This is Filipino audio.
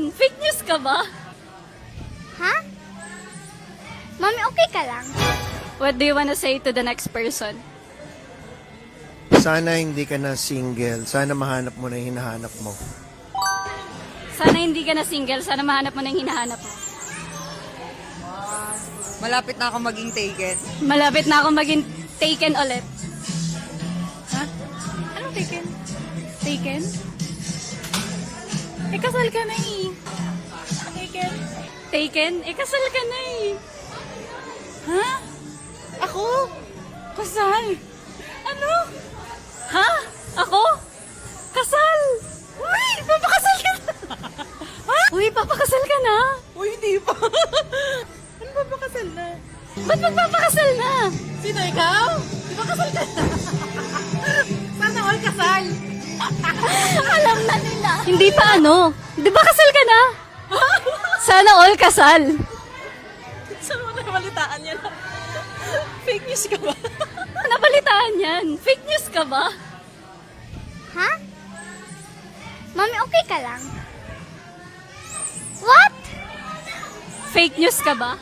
yan. Fake news ka ba? Ha? Mami, okay ka lang? What do you wanna say to the next person? Sana hindi ka na single. Sana mahanap mo na yung hinahanap mo. Sana hindi ka na single. Sana mahanap mo na yung hinahanap mo. Malapit na ako maging taken. Malapit na ako maging taken ulit. Ha? Anong taken? Taken? Eh, kasal ka na eh. Taken? Taken? Kasal ka na eh. Ha? Ako? Kasal? Ano? Ha? Ako? Kasal? Uy, papakasal ka na! Uy, papakasal ka na? Uy, hindi pa. Ano papakasal na? Ba't magpapakasal na? Sino, ikaw? Di ba kasal ka na? Sana all kasal? Alam na nila. Hindi pa ano? Di ba kasal ka na? Sana all kasal. Saan mo nabalitaan yan? Fake news ka ba? Nabalitaan yan. Fake news ka ba? Ha? Mami, okay ka lang? What? Fake news ka ba?